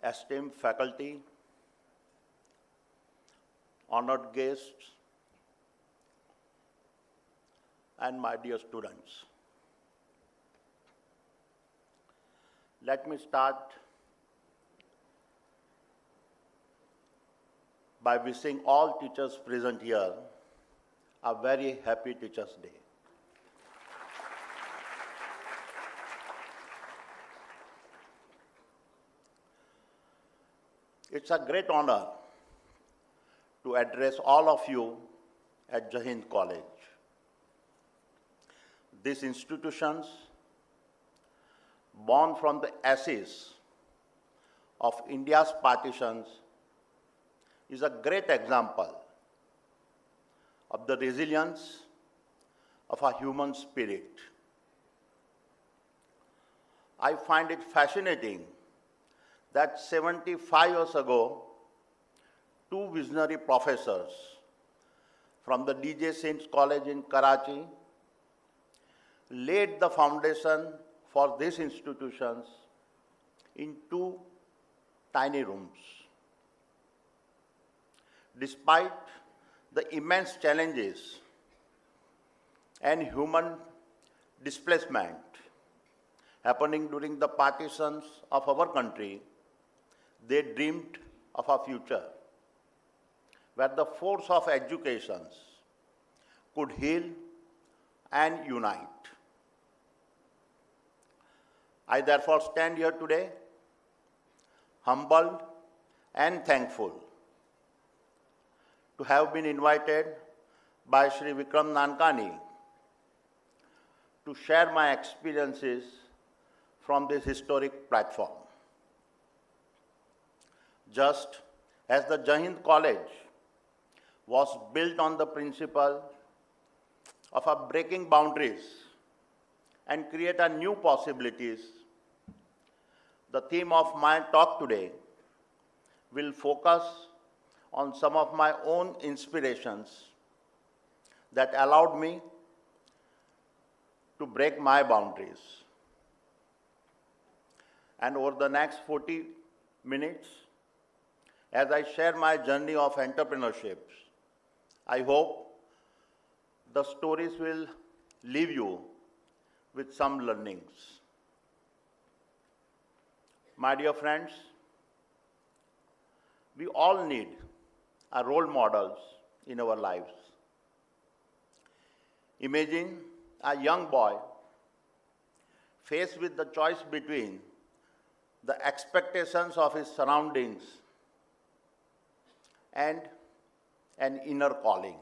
esteemed faculty, honored guests, and my dear students. Let me start by wishing all teachers present here a very happy Teachers' Day. It's a great honor to address all of you at Jahind College. These institutions, born from the ashes of India's partitions, is a great example of the resilience of a human spirit. I find it fascinating that 75 years ago, two visionary professors from the DJ Saints College in Karachi laid the foundation for these institutions in two tiny rooms. Despite the immense challenges and human displacement happening during the partitions of our country, they dreamed of a future where the force of education could heal and unite. I therefore stand here today humbled and thankful to have been invited by Shri Vikram Nankani to share my experiences from this historic platform. Just as the Jahind College was built on the principle of breaking boundaries and create a new possibilities, the theme of my talk today will focus on some of my own inspirations that allowed me to break my boundaries. And over the next 40 minutes, as I share my journey of entrepreneurship, I hope the stories will leave you with some learnings. My dear friends, we all need role models in our lives. Imagine a young boy faced with the choice between the expectations of his surroundings and an inner calling.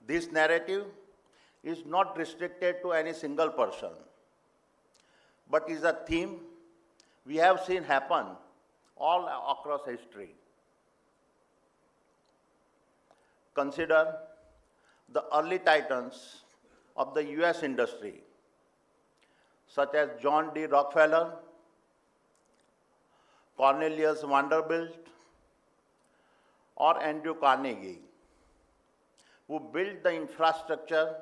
This narrative is not restricted to any single person, but is a theme we have seen happen all across history. Consider the early titans of the US industry, such as John D. Rockefeller, Cornelius Vanderbilt, or Andrew Carnegie, who built the infrastructure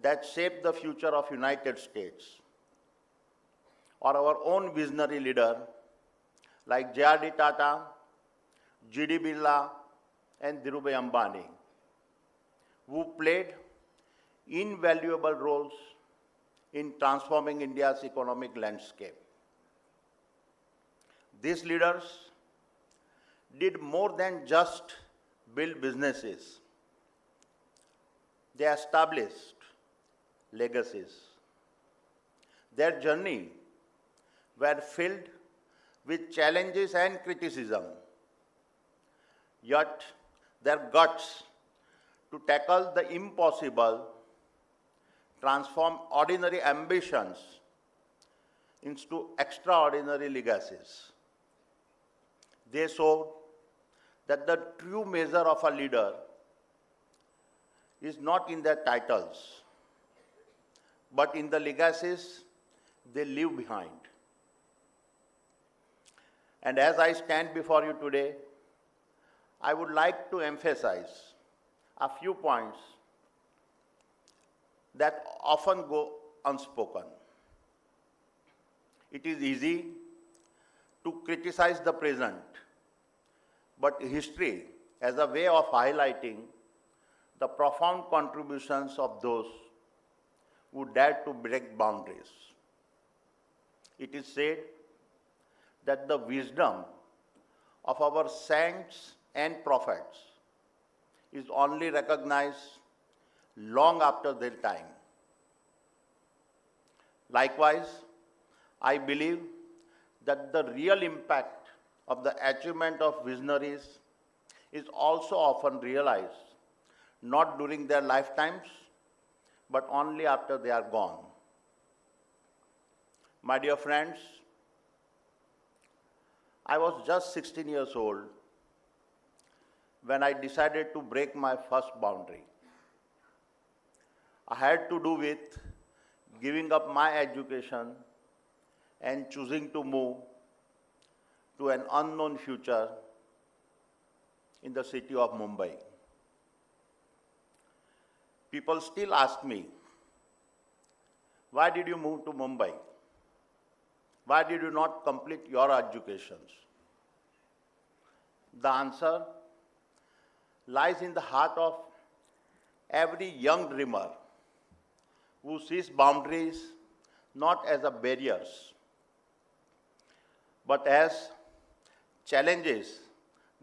that shaped the future of United States, or our own visionary leader like J.R.D. Tata, G.D. Birla, and Dhirubhai Ambani, who played invaluable roles in transforming India's economic landscape. These leaders did more than just build businesses. They established legacies. Their journey were filled with challenges and criticism, yet their guts to tackle the impossible transform ordinary ambitions into extraordinary legacies. They showed that the true measure of a leader is not in their titles, but in the legacies they leave behind. And as I stand before you today, I would like to emphasize a few points that often go unspoken. It is easy to criticize the present, but history as a way of highlighting the profound contributions of those who dared to break boundaries. It is said that the wisdom of our saints and prophets is only recognized long after their time. Likewise, I believe that the real impact of the achievement of visionaries is also often realized not during their lifetimes, but only after they are gone. My dear friends, I was just 16 years old when I decided to break my first boundary. I had to do with giving up my education and choosing to move to an unknown future in the city of Mumbai. People still ask me, why did you move to Mumbai? Why did you not complete your educations? The answer lies in the heart of every young dreamer who sees boundaries not as a barriers, but as challenges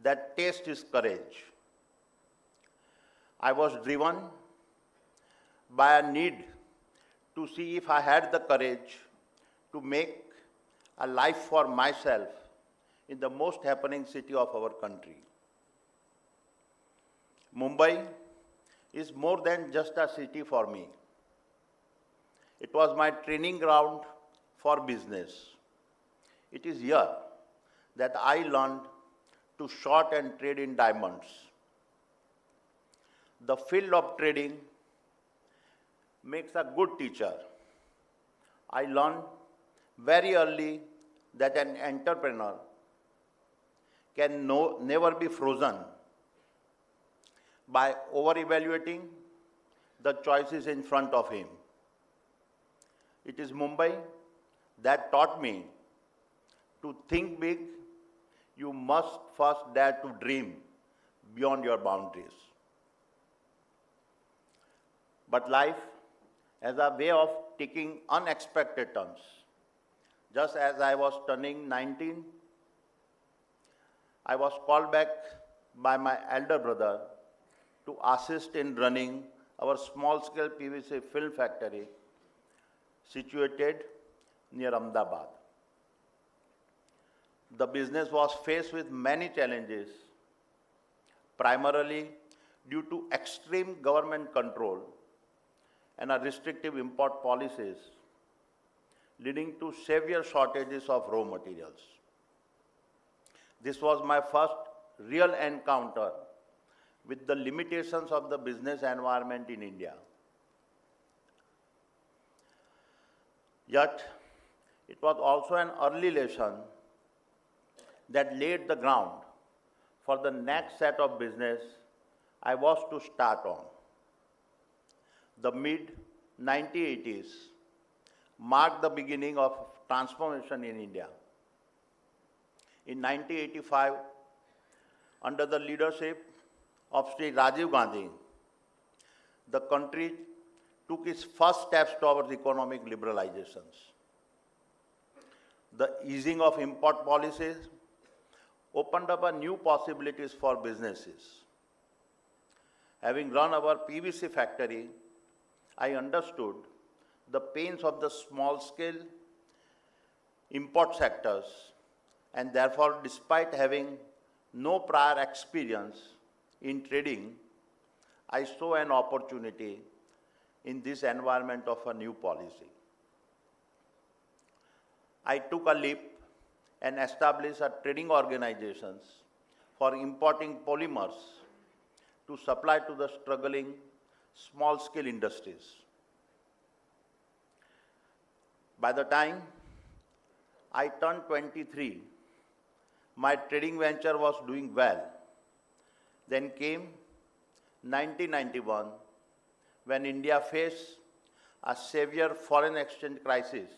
that test his courage. I was driven by a need to see if I had the courage to make a life for myself in the most happening city of our country. Mumbai is more than just a city for me. It was my training ground for business. It is here that I learned to short and trade in diamonds. The field of trading makes a good teacher. I learned very early that an entrepreneur can never be frozen by over-evaluating the choices in front of him. It is Mumbai that taught me to think big. You must first dare to dream beyond your boundaries. But life has a way of taking unexpected turns. Just as I was turning 19, I was called back by my elder brother to assist in running our small-scale PVC film factory situated near Ahmedabad. The business was faced with many challenges, primarily due to extreme government control and restrictive import policies, leading to severe shortages of raw materials. This was my first real encounter with the limitations of the business environment in India. Yet, it was also an early lesson that laid the ground for the next set of business I was to start on. The mid-1980s marked the beginning of transformation in India. In 1985, under the leadership of Sri Rajiv Gandhi, the country took its first steps towards economic liberalizations. The easing of import policies opened up a new possibilities for businesses. Having run our PVC factory, I understood the pains of the small-scale import sectors, and therefore, despite having no prior experience in trading, I saw an opportunity in this environment of a new policy. I took a leap and established a trading organizations for importing polymers to supply to the struggling small-scale industries. By the time I turned 23, my trading venture was doing well. Then came 1991, when India faced a severe foreign exchange crisis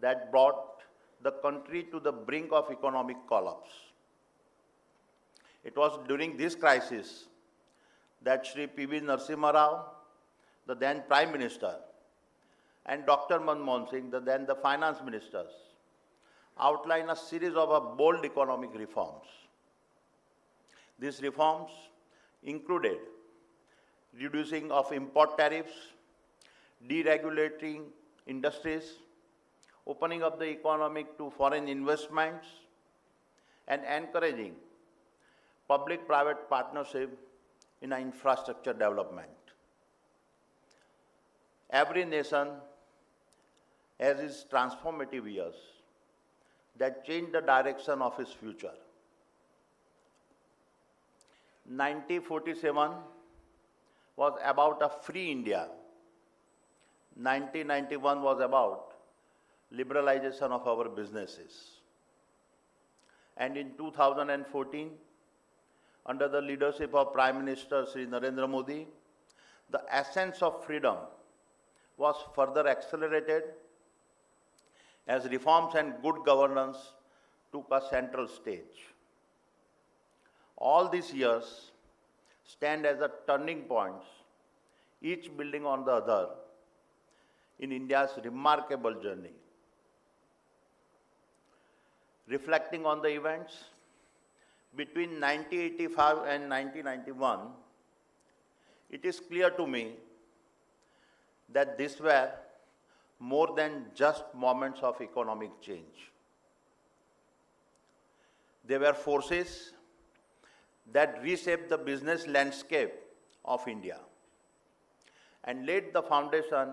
that brought the country to the brink of economic collapse. It was during this crisis that Shri P.V. Narasimha Rao, the then Prime Minister, and Dr. Manmohan Singh, the then the Finance Ministers, outlined a series of bold economic reforms. These reforms included reducing of import tariffs, deregulating industries, opening up the economy to foreign investments, and encouraging public-private partnership in infrastructure development. Every nation has its transformative years that change the direction of its future. 1947 was about a free India. 1991 was about liberalization of our businesses. And in 2014, under the leadership of Prime Minister Shri Narendra Modi, the essence of freedom was further accelerated as reforms and good governance took a central stage. All these years stand as a turning points, each building on the other in India's remarkable journey. Reflecting on the events between 1985 and 1991, it is clear to me that these were more than just moments of economic change. They were forces that reshaped the business landscape of India and laid the foundation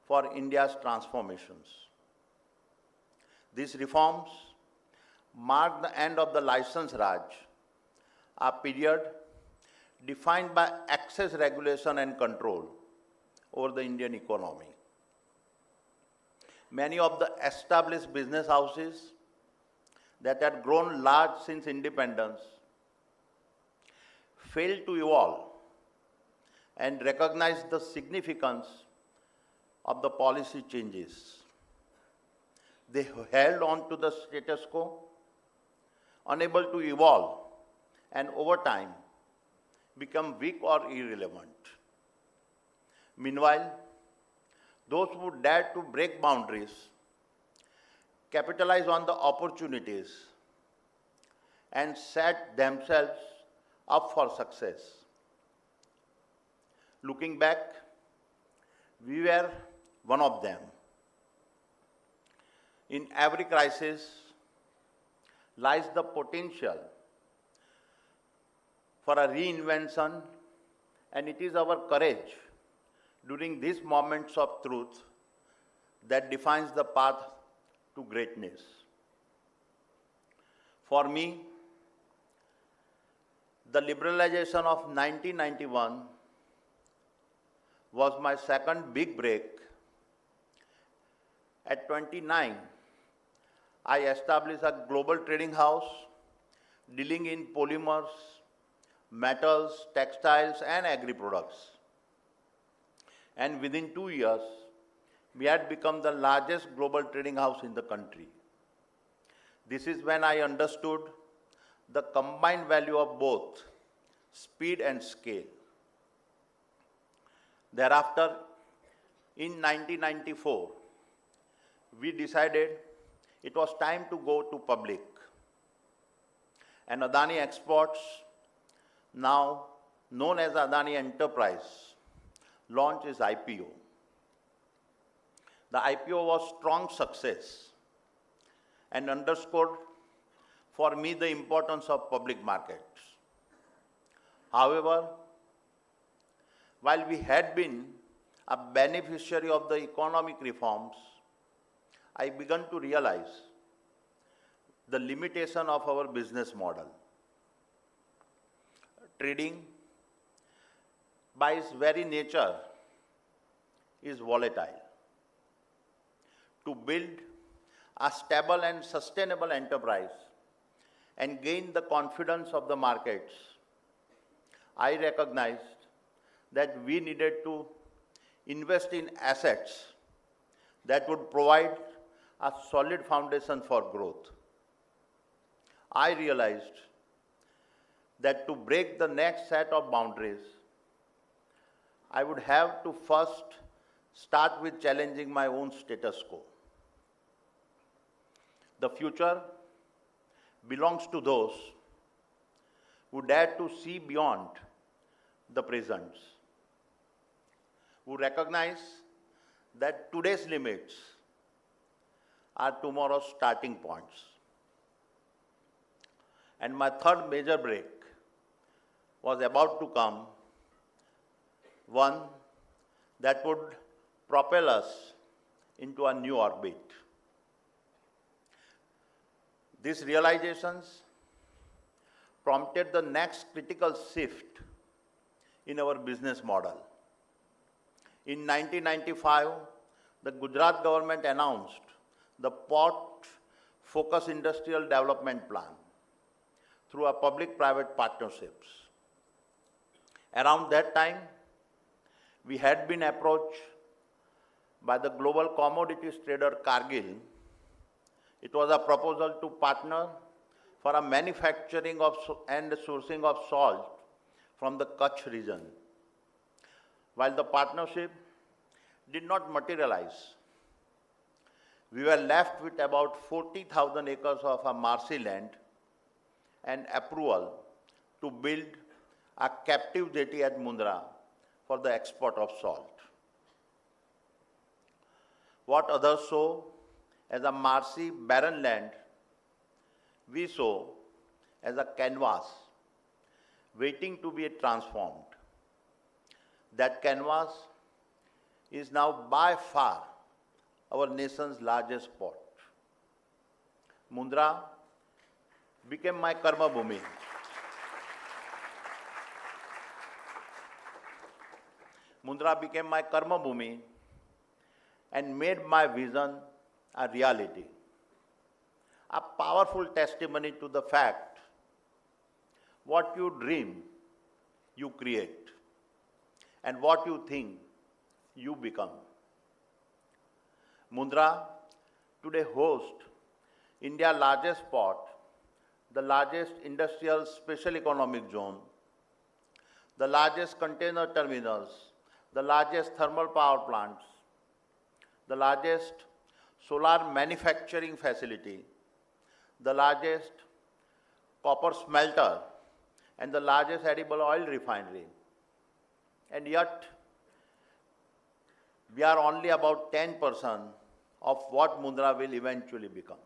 for India's transformations. These reforms marked the end of the license Raj, a period defined by excess regulation and control over the Indian economy. Many of the established business houses that had grown large since independence failed to evolve and recognize the significance of the policy changes. They held on to the status quo, unable to evolve, and over time become weak or irrelevant. Meanwhile, those who dared to break boundaries capitalized on the opportunities and set themselves up for success. Looking back, we were one of them. In every crisis lies the potential for a reinvention, and it is our courage during these moments of truth that defines the path to greatness. For me, the liberalization of 1991 was my second big break. At 29, I established a global trading house dealing in polymers, metals, textiles, and agri-products. And within 2 years, we had become the largest global trading house in the country. This is when I understood the combined value of both speed and scale. Thereafter, in 1994, we decided it was time to go to public. And Adani Exports, now known as Adani Enterprise, launched its IPO. The IPO was strong success and underscored for me the importance of public markets. However, while we had been a beneficiary of the economic reforms, I began to realize the limitation of our business model. Trading, by its very nature, is volatile. To build a stable and sustainable enterprise and gain the confidence of the markets, I recognized that we needed to invest in assets that would provide a solid foundation for growth. I realized that to break the next set of boundaries, I would have to first start with challenging my own status quo. The future belongs to those who dare to see beyond the presents, who recognize that today's limits are tomorrow's starting points. And my third major break was about to come, one that would propel us into a new orbit. These realizations prompted the next critical shift in our business model. In 1995, the Gujarat government announced the Port Focus Industrial Development Plan through a public-private partnerships. Around that time, we had been approached by the global commodities trader Cargill. It was a proposal to partner for a manufacturing of and sourcing of salt from the Kutch region. While the partnership did not materialize, we were left with about 40,000 acres of a marshy land and approval to build a captive jetty at Mundra for the export of salt. What others saw as a marshy, barren land, we saw as a canvas waiting to be transformed. That canvas is now by far our nation's largest port. Mundra became my karma bhumi. Mundra became my karma bhumi and made my vision a reality. A powerful testimony to the fact, what you dream, you create, and what you think, you become. Mundra today hosts India's largest port, the largest industrial special economic zone, the largest container terminals, the largest thermal power plants, the largest solar manufacturing facility, the largest copper smelter, and the largest edible oil refinery. And yet, we are only about 10% of what Mundra will eventually become.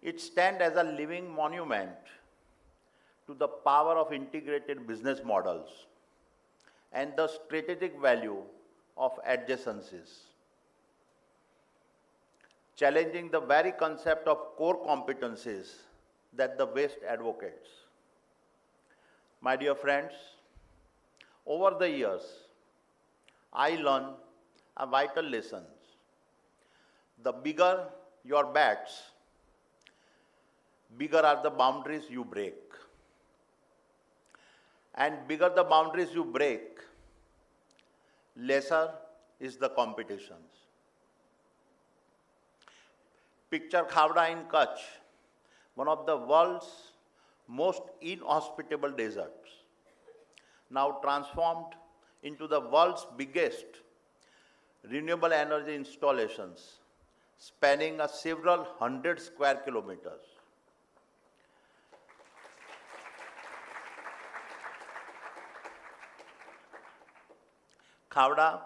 It stands as a living monument to the power of integrated business models and the strategic value of adjacencies, challenging the very concept of core competencies that the West advocates. My dear friends, over the years, I learned a vital lesson. The bigger your bets, bigger are the boundaries you break. And bigger the boundaries you break, lesser is the competitions. Picture Khavda in Kutch, one of the world's most inhospitable deserts, now transformed into the world's biggest renewable energy installations, spanning a several hundred square kilometers. Khavda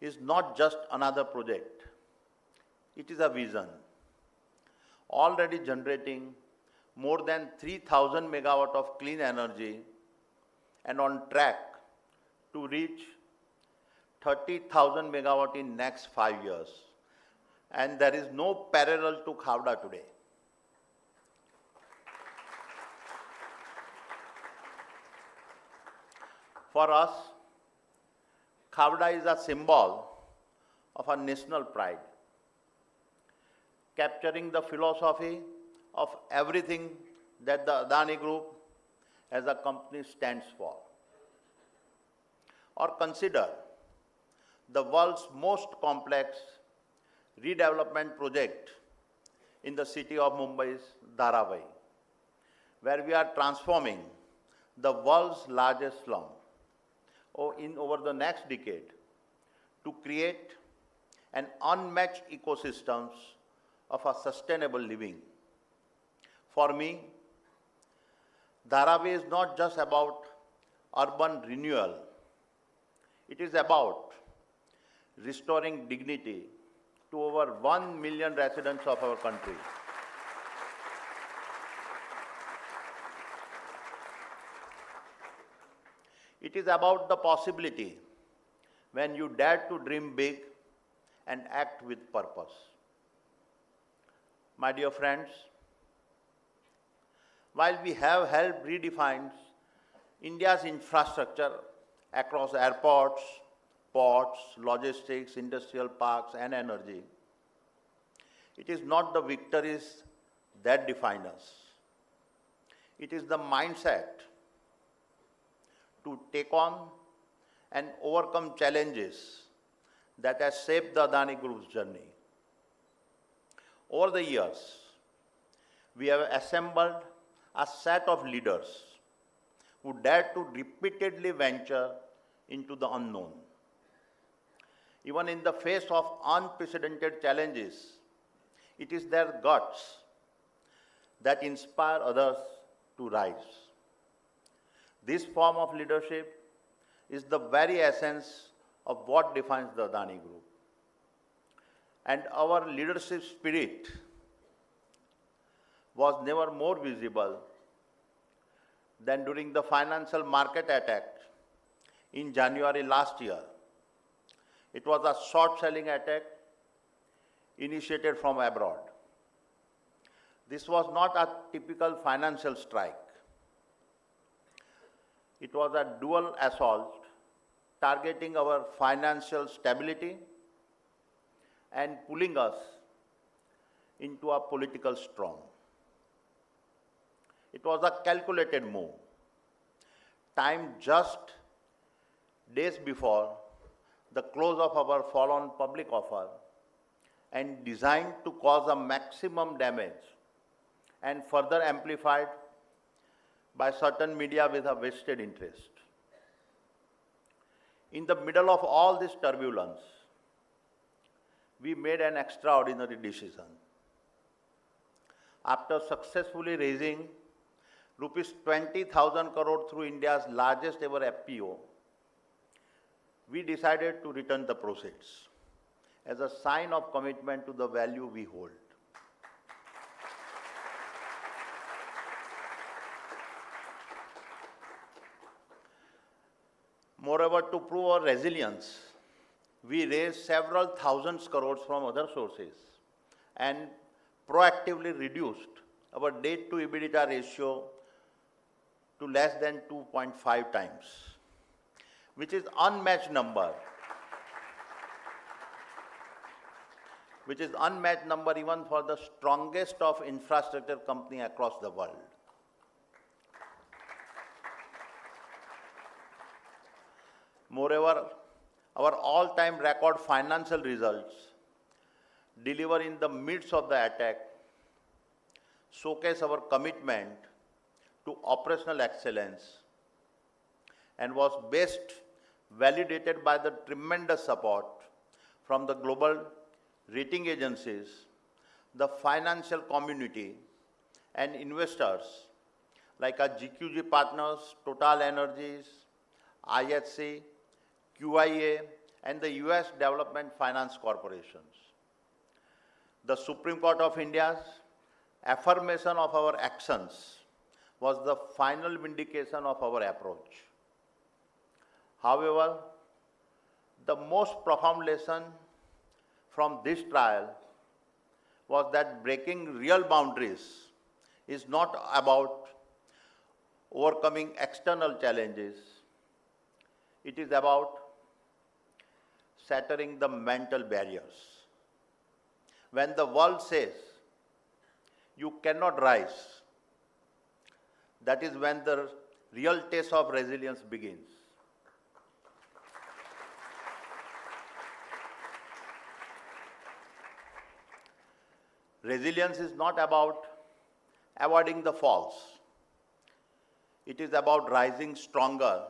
is not just another project, it is a vision, already generating more than 3,000 megawatt of clean energy and on track to reach 30,000 megawatt in next 5 years. And there is no parallel to Khavda today. For us, Khavda is a symbol of our national pride, capturing the philosophy of everything that the Adani Group as a company stands for. or consider the world's most complex redevelopment project in the city of Mumbai's Dharawai, where we are transforming the world's largest slum over the next decade to create an unmatched ecosystems of a sustainable living. For me, Dharawai is not just about urban renewal. It is about restoring dignity to over 1 million residents of our country. It is about the possibility when you dare to dream big and act with purpose. My dear friends, while we have helped redefine India's infrastructure across airports, ports, logistics, industrial parks, and energy, it is not the victories that define us. It is the mindset to take on and overcome challenges that has shaped the Adani Group's journey. Over the years, we have assembled a set of leaders who dared to repeatedly venture into the unknown. Even in the face of unprecedented challenges, it is their guts that inspire others to rise. This form of leadership is the very essence of what defines the Adani Group. And our leadership spirit was never more visible than during the financial market attack in January last year. It was a short-selling attack initiated from abroad. This was not a typical financial strike. It was a dual assault targeting our financial stability and pulling us into a political storm. It was a calculated move, timed just days before the close of our follow-on public offer and designed to cause a maximum damage and further amplified by certain media with a vested interest. In the middle of all this turbulence, we made an extraordinary decision. After successfully raising rupees 20,000 crore through India's largest ever FPO, we decided to return the proceeds as a sign of commitment to the value we hold. Moreover, to prove our resilience, we raised several thousands crores from other sources and proactively reduced our debt to EBITDA ratio to less than 2.5 times, which is unmatched number. Which is unmatched number even for the strongest of infrastructure company across the world. Moreover, our all-time record financial results delivered in the midst of the attack showcase our commitment to operational excellence and was best validated by the tremendous support from the global rating agencies, the financial community, and investors like our GQG partners, Total Energies, IHC, QIA, and the US Development Finance Corporations. The Supreme Court of India's affirmation of our actions was the final vindication of our approach. However, the most profound lesson from this trial was that breaking real boundaries is not about overcoming external challenges. It is about shattering the mental barriers. When the world says you cannot rise, that is when the real test of resilience begins. Resilience is not about avoiding the falls. It is about rising stronger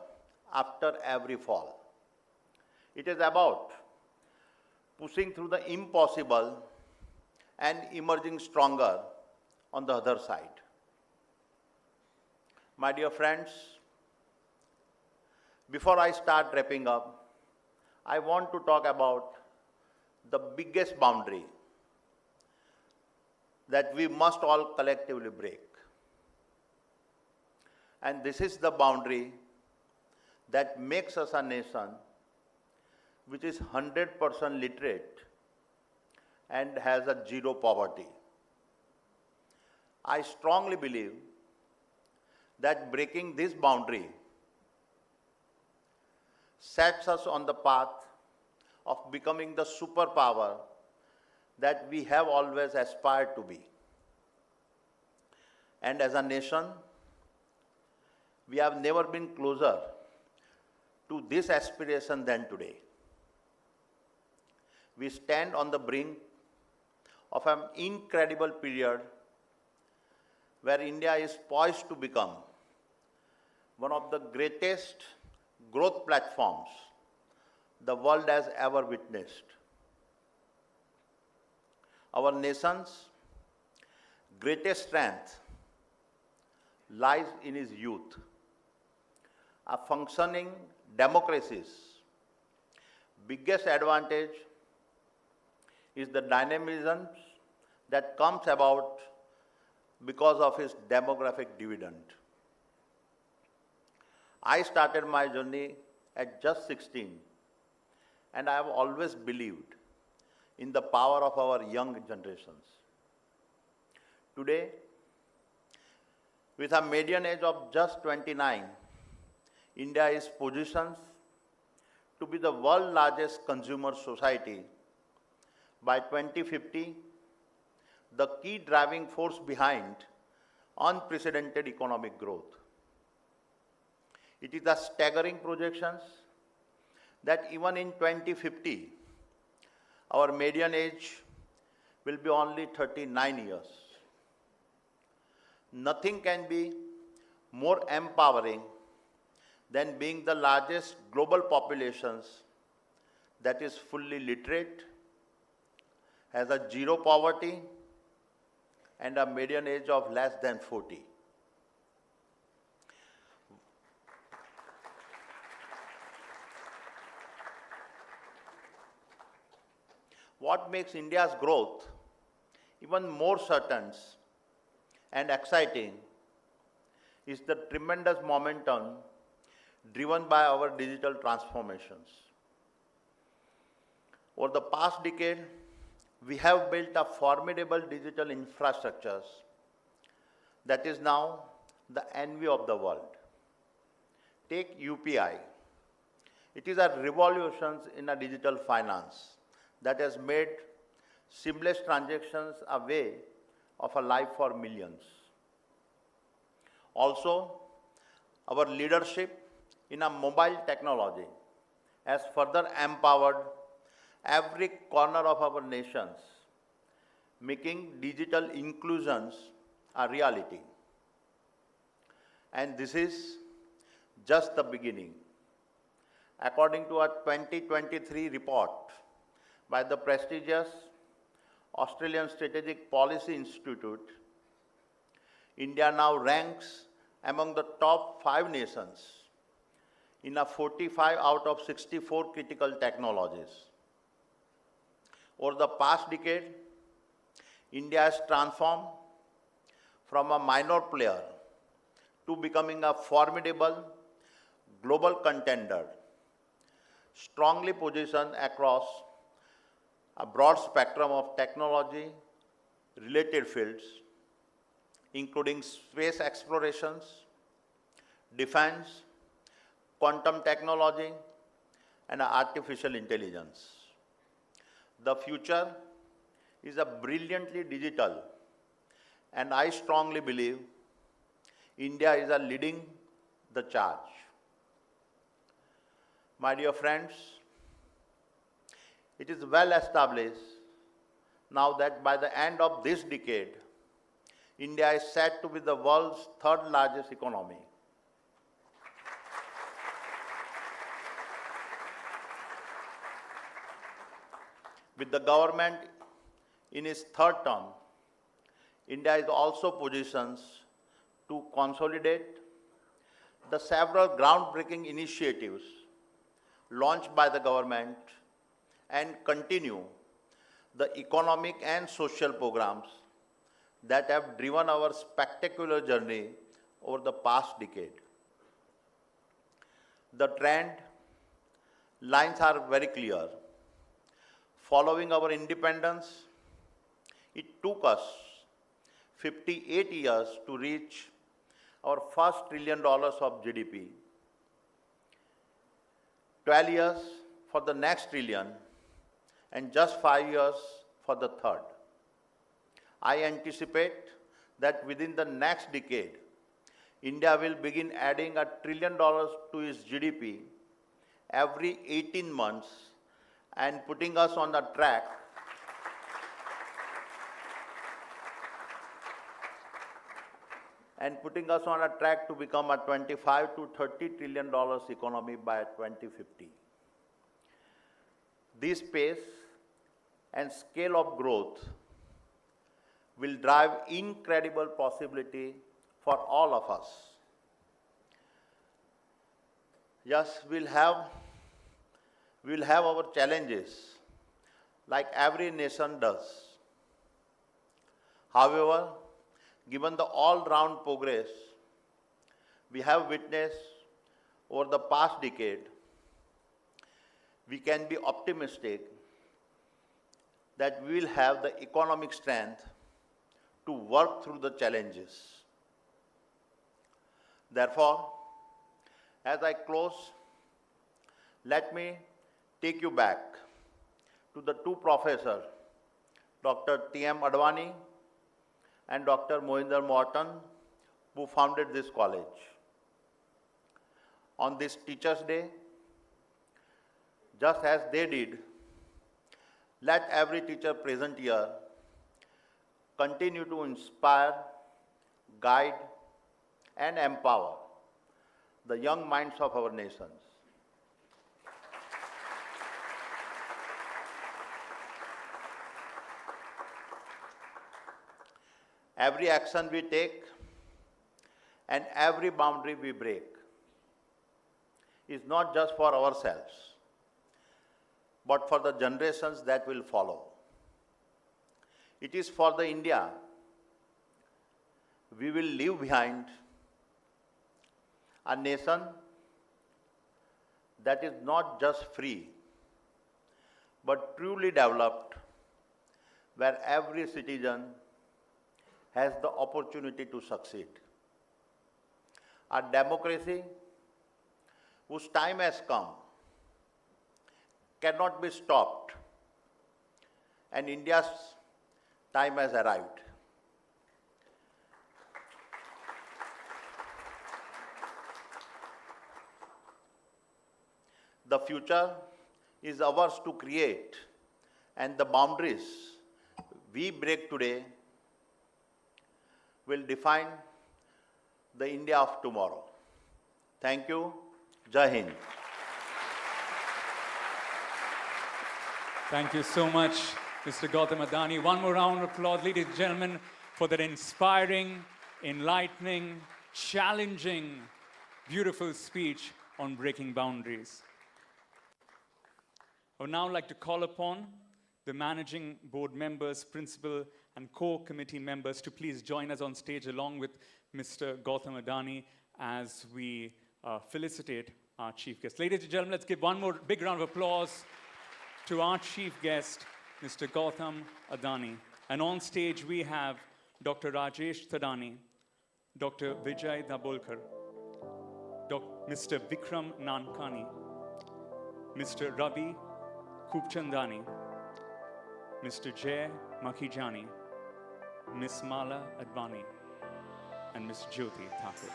after every fall. It is about pushing through the impossible and emerging stronger on the other side. My dear friends, before I start wrapping up, I want to talk about the biggest boundary that we must all collectively break. And this is the boundary that makes us a nation which is 100% literate and has a zero poverty. I strongly believe that breaking this boundary sets us on the path of becoming the superpower that we have always aspired to be. And as a nation, we have never been closer to this aspiration than today. We stand on the brink of an incredible period where India is poised to become one of the greatest growth platforms the world has ever witnessed. Our nation's greatest strength lies in its youth. A functioning democracy's biggest advantage is the dynamism that comes about because of its demographic dividend. I started my journey at just 16, and I have always believed in the power of our young generations. Today, with a median age of just 29, India is positioned to be the world's largest consumer society. By 2050, the key driving force behind unprecedented economic growth. It is a staggering projections that even in 2050, our median age will be only 39 years. Nothing can be more empowering than being the largest global populations that is fully literate, has a zero poverty, and a median age of less than 40. What makes India's growth even more certain and exciting is the tremendous momentum driven by our digital transformations. Over the past decade, we have built a formidable digital infrastructure that is now the envy of the world. Take UPI. It is a revolution in a digital finance that has made seamless transactions a way of a life for millions. Also, our leadership in a mobile technology has further empowered every corner of our nations, making digital inclusions a reality. And this is just the beginning. According to a 2023 report by the prestigious Australian Strategic Policy Institute, India now ranks among the top 5 nations in a 45 out of 64 critical technologies. Over the past decade, India has transformed from a minor player to becoming a formidable global contender, strongly positioned across a broad spectrum of technology-related fields, including space explorations, defense, quantum technology, and artificial intelligence. The future is a brilliantly digital, and I strongly believe India is leading the charge. My dear friends, it is well established now that by the end of this decade, India is set to be the world's third largest economy. With the government in its third term, India is also positioned to consolidate the several groundbreaking initiatives launched by the government and continue the economic and social programs that have driven our spectacular journey over the past decade. The trend lines are very clear. Following our independence, it took us 58 years to reach our first $1 trillion of GDP, 12 years for the next trillion, and just 5 years for the third. I anticipate that within the next decade, India will begin adding $1 trillion to its GDP every 18 months and putting us on a track to become a $25 to $30 trillion economy by 2050. This pace and scale of growth will drive incredible possibility for all of us. Yes, we'll have our challenges like every nation does. However, given the all-round progress we have witnessed over the past decade, we can be optimistic that we will have the economic strength to work through the challenges. Therefore, as I close, let me take you back to the two professors, Dr. T.M. Adani and Dr. Mohinder Morton, who founded this college. On this Teachers' Day, just as they did, let every teacher present here continue to inspire, guide, and empower the young minds of our nations. Every action we take and every boundary we break is not just for ourselves, but for the generations that will follow. It is for the India we will leave behind, a nation that is not just free, but truly developed, where every citizen has the opportunity to succeed. A democracy whose time has come cannot be stopped, and India's time has arrived. The future is ours to create, and the boundaries we break today will define the India of tomorrow. Thank you. Jai Hind. Thank you so much, Mr. Gautam Adani. One more round of applause, ladies and gentlemen, for that inspiring, enlightening, challenging, beautiful speech on breaking boundaries. I would now like to call upon the managing board members, principal, and core committee members to please join us on stage along with Mr. Gautam Adani as we felicitate our chief guest. Ladies and gentlemen, let's give one more big round of applause to our chief guest, Mr. Gautam Adani. And on stage we have Dr. Rajesh Thadani, Dr. Vijay Dabholkar, Mr. Vikram Nankani, Mr. Ravi Kupchandani, Mr. Jay Makhijani, Ms. Mala Advani, and Ms. Jyoti Thakur.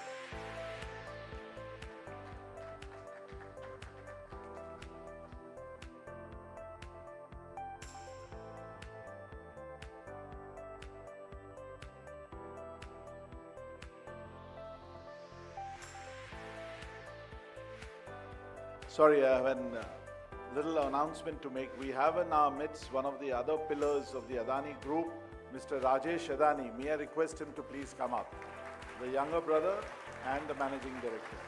Sorry, I have a little announcement to make. We have in our midst one of the other pillars of the Adani group, Mr. Rajesh Adani. May I request him to please come up? The younger brother and the managing director.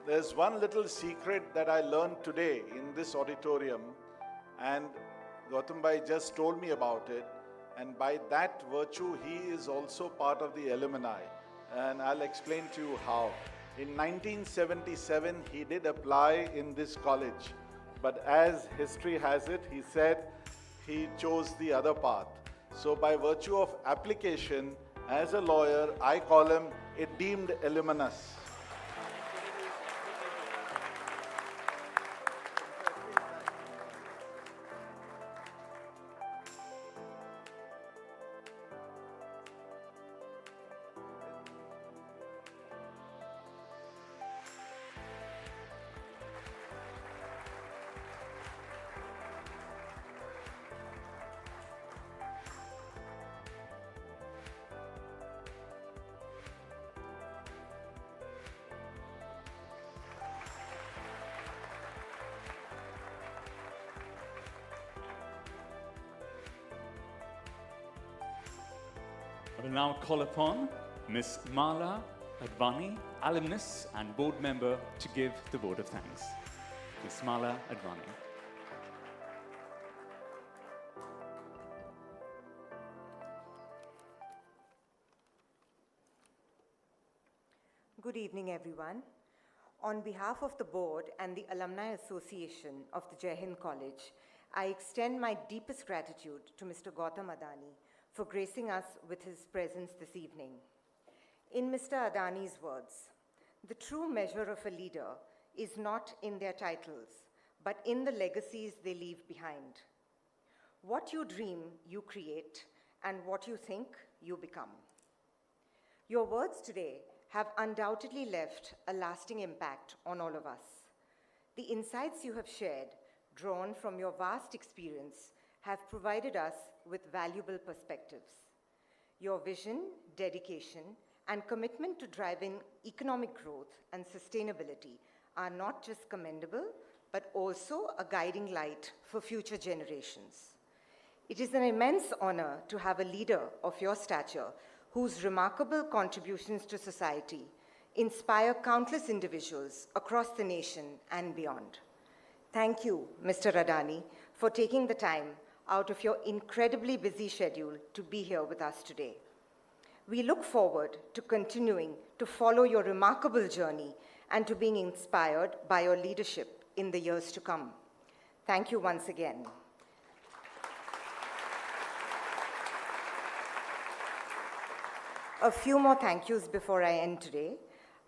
There's one little secret that I learned today in this auditorium, and Gautam Bhai just told me about it. And by that virtue, he is also part of the alumni. And I'll explain to you how. In 1977, he did apply in this college. But as history has it, he said he chose the other path. So by virtue of application, as a lawyer, I call him a deemed alumnus. I will now call upon Ms. Mala Advani, alumnus and board member, to give the vote of thanks. Ms. Mala Advani. Good evening, everyone. On behalf of the board and the Alumni Association of the Jai Hind College, I extend my deepest gratitude to Mr. Gautam Adani for gracing us with his presence this evening. In Mr. Adani's words, the true measure of a leader is not in their titles, but in the legacies they leave behind. What you dream, you create, and what you think, you become. Your words today have undoubtedly left a lasting impact on all of us. The insights you have shared, drawn from your vast experience, have provided us with valuable perspectives. Your vision, dedication, and commitment to driving economic growth and sustainability are not just commendable, but also a guiding light for future generations. It is an immense honor to have a leader of your stature whose remarkable contributions to society inspire countless individuals across the nation and beyond. Thank you, Mr. Adani, for taking the time out of your incredibly busy schedule to be here with us today. We look forward to continuing to follow your remarkable journey and to being inspired by your leadership in the years to come. Thank you once again. A few more thank yous before I end today.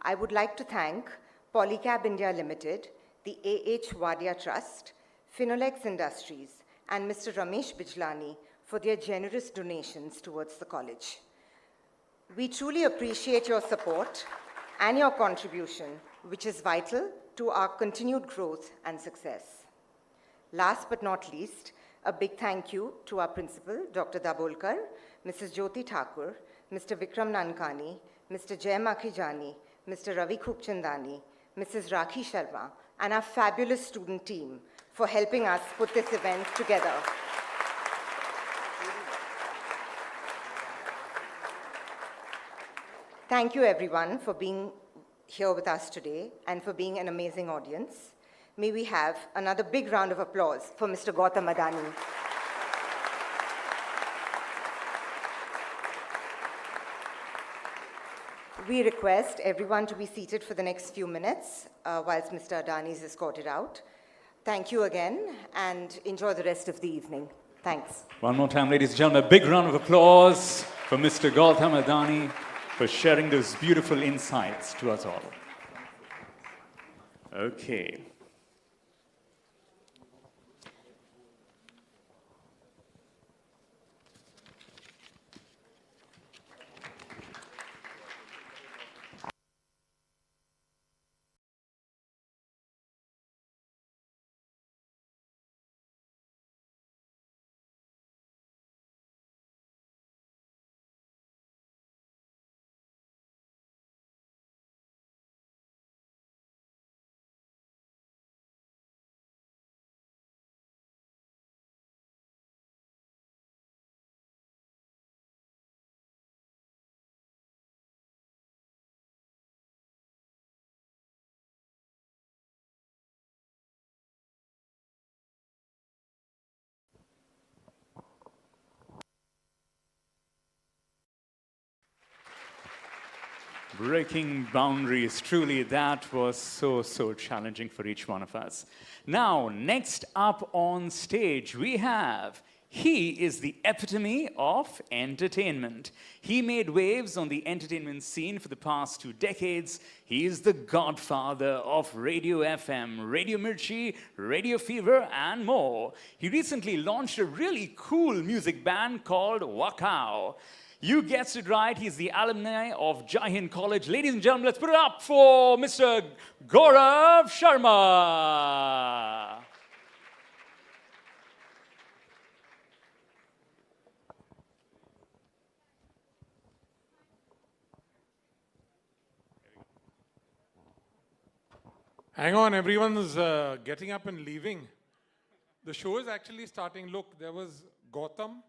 I would like to thank Polycab India Limited, the A.H. Wadia Trust, Finolex Industries, and Mr. Ramesh Bijlani for their generous donations towards the college. We truly appreciate your support and your contribution, which is vital to our continued growth and success. Last but not least, a big thank you to our principal, Dr. Dabolkar, Mrs. Jyoti Thakur, Mr. Vikram Nankani, Mr. Jay Makhijani, Mr. Ravi Khupchandani, Mrs. Rakhi Sharma, and our fabulous student team for helping us put this event together. Thank you, everyone, for being here with us today and for being an amazing audience. May we have another big round of applause for Mr. Gautam Adani. We request everyone to be seated for the next few minutes whilst Mr. Adani is escorted out. Thank you again, and enjoy the rest of the evening. Thanks. One more time, ladies and gentlemen, a big round of applause for Mr. Gautam Adani for sharing those beautiful insights to us all. Okay. Breaking boundaries. Truly, that was so challenging for each one of us. Now, next up on stage, we have. He is the epitome of entertainment. He made waves on the entertainment scene for the past 2 decades. He is the godfather of Radio FM, Radio Mirchi, Radio Fever, and more. He recently launched a really cool music band called Wakao. You guessed it right, he's the alumni of Jai Hind College. Ladies and gentlemen, let's put it up for Mr. Gaurav Sharma. Hang on, everyone's getting up and leaving. The show is actually starting. Look, there was Gautam,